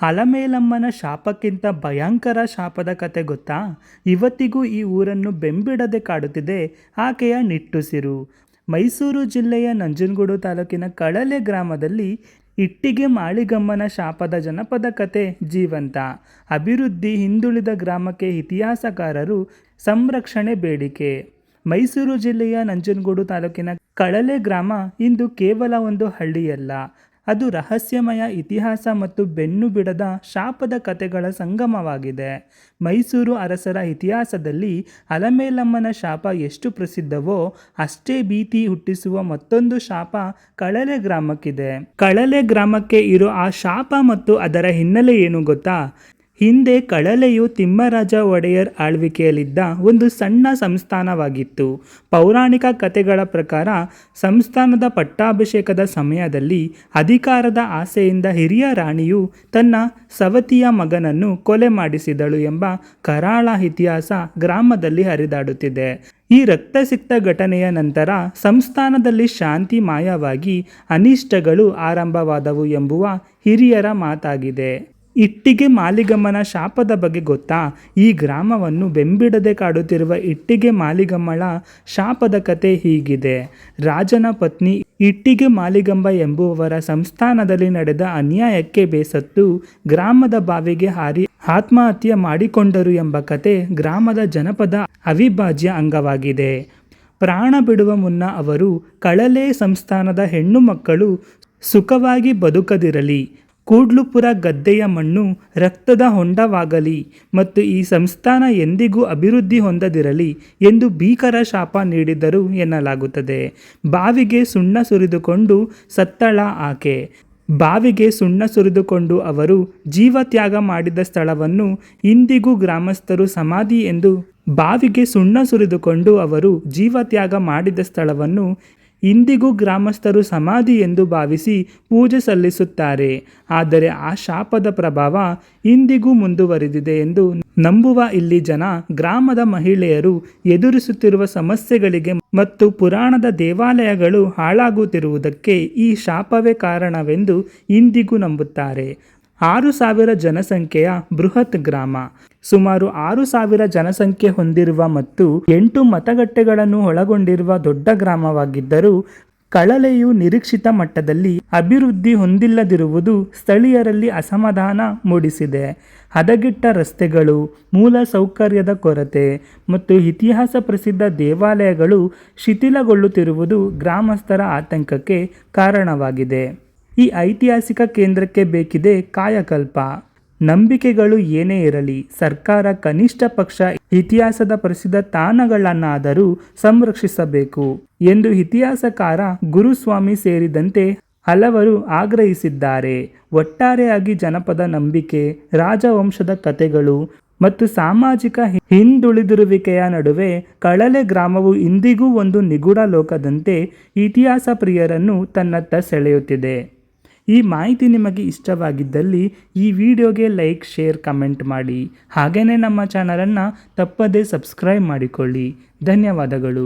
ಅಲಮೇಲಮ್ಮನ ಶಾಪಕ್ಕಿಂತ ಭಯಂಕರ ಶಾಪದ ಕತೆ ಗೊತ್ತಾ? ಇವತ್ತಿಗೂ ಈ ಊರನ್ನು ಬೆಂಬಿಡದೆ ಕಾಡುತ್ತಿದೆ ಆಕೆಯ ನಿಟ್ಟುಸಿರು. ಮೈಸೂರು ಜಿಲ್ಲೆಯ ನಂಜನಗೂಡು ತಾಲೂಕಿನ ಕಳಲೆ ಗ್ರಾಮದಲ್ಲಿ ಇಟ್ಟಿಗೆ ಮಾಳಿಗಮ್ಮನ ಶಾಪದ ಜನಪದ ಕತೆ ಜೀವಂತ. ಅಭಿವೃದ್ಧಿ ಹಿಂದುಳಿದ ಗ್ರಾಮಕ್ಕೆ ಇತಿಹಾಸಕಾರರು ಸಂರಕ್ಷಣೆ ಬೇಡಿಕೆ. ಮೈಸೂರು ಜಿಲ್ಲೆಯ ನಂಜನಗೂಡು ತಾಲೂಕಿನ ಕಳಲೆ ಗ್ರಾಮ ಇಂದು ಕೇವಲ ಒಂದು ಹಳ್ಳಿಯಲ್ಲ, ಅದು ರಹಸ್ಯಮಯ ಇತಿಹಾಸ ಮತ್ತು ಬೆನ್ನು ಬಿಡದ ಶಾಪದ ಕಥೆಗಳ ಸಂಗಮವಾಗಿದೆ. ಮೈಸೂರು ಅರಸರ ಇತಿಹಾಸದಲ್ಲಿ ಅಲಮೇಲಮ್ಮನ ಶಾಪ ಎಷ್ಟು ಪ್ರಸಿದ್ಧವೋ ಅಷ್ಟೇ ಭೀತಿ ಹುಟ್ಟಿಸುವ ಮತ್ತೊಂದು ಶಾಪ ಕಳಲೆ ಗ್ರಾಮಕ್ಕಿದೆ. ಕಳಲೆ ಗ್ರಾಮಕ್ಕೆ ಇರೋ ಆ ಶಾಪ ಮತ್ತು ಅದರ ಹಿನ್ನೆಲೆ ಏನು ಗೊತ್ತಾ? ಹಿಂದೆ ಕಳಲೆಯು ತಿಮ್ಮರಾಜ ಒಡೆಯರ್ ಆಳ್ವಿಕೆಯಲ್ಲಿದ್ದ ಒಂದು ಸಣ್ಣ ಸಂಸ್ಥಾನವಾಗಿತ್ತು. ಪೌರಾಣಿಕ ಕಥೆಗಳ ಪ್ರಕಾರ ಸಂಸ್ಥಾನದ ಪಟ್ಟಾಭಿಷೇಕದ ಸಮಯದಲ್ಲಿ ಅಧಿಕಾರದ ಆಸೆಯಿಂದ ಹಿರಿಯ ರಾಣಿಯು ತನ್ನ ಸವತಿಯ ಮಗನನ್ನು ಕೊಲೆ ಮಾಡಿಸಿದಳು ಎಂಬ ಕರಾಳ ಇತಿಹಾಸ ಗ್ರಾಮದಲ್ಲಿ ಹರಿದಾಡುತ್ತಿದೆ. ಈ ರಕ್ತಸಿಕ್ತ ಘಟನೆಯ ನಂತರ ಸಂಸ್ಥಾನದಲ್ಲಿ ಶಾಂತಿ ಮಾಯವಾಗಿ ಅನಿಷ್ಟಗಳು ಆರಂಭವಾದವು ಎಂಬುವ ಹಿರಿಯರ ಮಾತಾಗಿದೆ. ಇಟ್ಟಿಗೆ ಮಾಲಿಗಮ್ಮನ ಶಾಪದ ಬಗ್ಗೆ ಗೊತ್ತಾ? ಈ ಗ್ರಾಮವನ್ನು ಬೆಂಬಿಡದೆ ಕಾಡುತ್ತಿರುವ ಇಟ್ಟಿಗೆ ಮಾಲಿಗಮ್ಮಳ ಶಾಪದ ಕತೆ ಹೀಗಿದೆ. ರಾಜನ ಪತ್ನಿ ಇಟ್ಟಿಗೆ ಮಾಲಿಗಮ್ಮ ಎಂಬುವವರ ಸಂಸ್ಥಾನದಲ್ಲಿ ನಡೆದ ಅನ್ಯಾಯಕ್ಕೆ ಬೇಸತ್ತು ಗ್ರಾಮದ ಬಾವಿಗೆ ಹಾರಿ ಆತ್ಮಹತ್ಯೆ ಮಾಡಿಕೊಂಡರು ಎಂಬ ಕತೆ ಗ್ರಾಮದ ಜನಪದ ಅವಿಭಾಜ್ಯ ಅಂಗವಾಗಿದೆ. ಪ್ರಾಣ ಬಿಡುವ ಮುನ್ನ ಅವರು ಕಳಲೆ ಸಂಸ್ಥಾನದ ಹೆಣ್ಣು ಮಕ್ಕಳು ಸುಖವಾಗಿ ಬದುಕದಿರಲಿ, ಕೂಡ್ಲುಪುರ ಗದ್ದೆಯ ಮಣ್ಣು ರಕ್ತದ ಹೊಂಡವಾಗಲಿ ಮತ್ತು ಈ ಸಂಸ್ಥಾನ ಎಂದಿಗೂ ಅಭಿವೃದ್ಧಿ ಹೊಂದದಿರಲಿ ಎಂದು ಭೀಕರ ಶಾಪ ನೀಡಿದರು ಎನ್ನಲಾಗುತ್ತದೆ. ಬಾವಿಗೆ ಸುಣ್ಣ ಸುರಿದುಕೊಂಡು ಸತ್ತಳ ಆಕೆ. ಬಾವಿಗೆ ಸುಣ್ಣ ಸುರಿದುಕೊಂಡು ಅವರು ಜೀವತ್ಯಾಗ ಮಾಡಿದ ಸ್ಥಳವನ್ನು ಇಂದಿಗೂ ಗ್ರಾಮಸ್ಥರು ಸಮಾಧಿ ಎಂದು ಬಾವಿಗೆ ಸುಣ್ಣ ಸುರಿದುಕೊಂಡು ಅವರು ಜೀವತ್ಯಾಗ ಮಾಡಿದ ಸ್ಥಳವನ್ನು ಇಂದಿಗೂ ಗ್ರಾಮಸ್ಥರು ಸಮಾಧಿ ಎಂದು ಭಾವಿಸಿ ಪೂಜೆ ಸಲ್ಲಿಸುತ್ತಾರೆ. ಆದರೆ ಆ ಶಾಪದ ಪ್ರಭಾವ ಇಂದಿಗೂ ಮುಂದುವರಿದಿದೆ ಎಂದು ನಂಬುವ ಇಲ್ಲಿ ಜನ ಗ್ರಾಮದ ಮಹಿಳೆಯರು ಎದುರಿಸುತ್ತಿರುವ ಸಮಸ್ಯೆಗಳಿಗೆ ಮತ್ತು ಪುರಾಣದ ದೇವಾಲಯಗಳು ಹಾಳಾಗುತ್ತಿರುವುದಕ್ಕೆ ಈ ಶಾಪವೇ ಕಾರಣವೆಂದು ಇಂದಿಗೂ ನಂಬುತ್ತಾರೆ. 6,000 ಜನಸಂಖ್ಯೆಯ ಬೃಹತ್ ಗ್ರಾಮ. ಸುಮಾರು 6,000 ಜನಸಂಖ್ಯೆ ಹೊಂದಿರುವ ಮತ್ತು 8 ಮತಗಟ್ಟೆಗಳನ್ನು ಒಳಗೊಂಡಿರುವ ದೊಡ್ಡ ಗ್ರಾಮವಾಗಿದ್ದರೂ ಕಳಲೆಯು ನಿರೀಕ್ಷಿತ ಮಟ್ಟದಲ್ಲಿ ಅಭಿವೃದ್ಧಿ ಹೊಂದಿಲ್ಲದಿರುವುದು ಸ್ಥಳೀಯರಲ್ಲಿ ಅಸಮಾಧಾನ ಮೂಡಿಸಿದೆ. ಹದಗೆಟ್ಟ ರಸ್ತೆಗಳು, ಮೂಲ ಸೌಕರ್ಯದ ಕೊರತೆ ಮತ್ತು ಇತಿಹಾಸ ಪ್ರಸಿದ್ಧ ದೇವಾಲಯಗಳು ಶಿಥಿಲಗೊಳ್ಳುತ್ತಿರುವುದು ಗ್ರಾಮಸ್ಥರ ಆತಂಕಕ್ಕೆ ಕಾರಣವಾಗಿದೆ. ಈ ಐತಿಹಾಸಿಕ ಕೇಂದ್ರಕ್ಕೆ ಬೇಕಿದೆ ಕಾಯಕಲ್ಪ. ನಂಬಿಕೆಗಳು ಏನೇ ಇರಲಿ, ಸರ್ಕಾರ ಕನಿಷ್ಠ ಪಕ್ಷ ಇತಿಹಾಸದ ಪ್ರಸಿದ್ಧ ತಾಣಗಳನ್ನಾದರೂ ಸಂರಕ್ಷಿಸಬೇಕು ಎಂದು ಇತಿಹಾಸಕಾರ ಗುರುಸ್ವಾಮಿ ಸೇರಿದಂತೆ ಹಲವರು ಆಗ್ರಹಿಸಿದ್ದಾರೆ. ಒಟ್ಟಾರೆಯಾಗಿ ಜನಪದ ನಂಬಿಕೆ, ರಾಜವಂಶದ ಕಥೆಗಳು ಮತ್ತು ಸಾಮಾಜಿಕ ಹಿಂದುಳಿದಿರುವಿಕೆಯ ನಡುವೆ ಕಳಲೆ ಗ್ರಾಮವು ಇಂದಿಗೂ ಒಂದು ನಿಗೂಢ ಲೋಕದಂತೆ ಇತಿಹಾಸ ಪ್ರಿಯರನ್ನು ತನ್ನತ್ತ ಸೆಳೆಯುತ್ತಿದೆ. ಈ ಮಾಹಿತಿ ನಿಮಗೆ ಇಷ್ಟವಾಗಿದ್ದಲ್ಲಿ ಈ ವಿಡಿಯೋಗೆ ಲೈಕ್, ಶೇರ್, ಕಮೆಂಟ್ ಮಾಡಿ. ಹಾಗೆಯೇ ನಮ್ಮ ಚಾನಲನ್ನು ತಪ್ಪದೇ ಸಬ್ಸ್ಕ್ರೈಬ್ ಮಾಡಿಕೊಳ್ಳಿ. ಧನ್ಯವಾದಗಳು.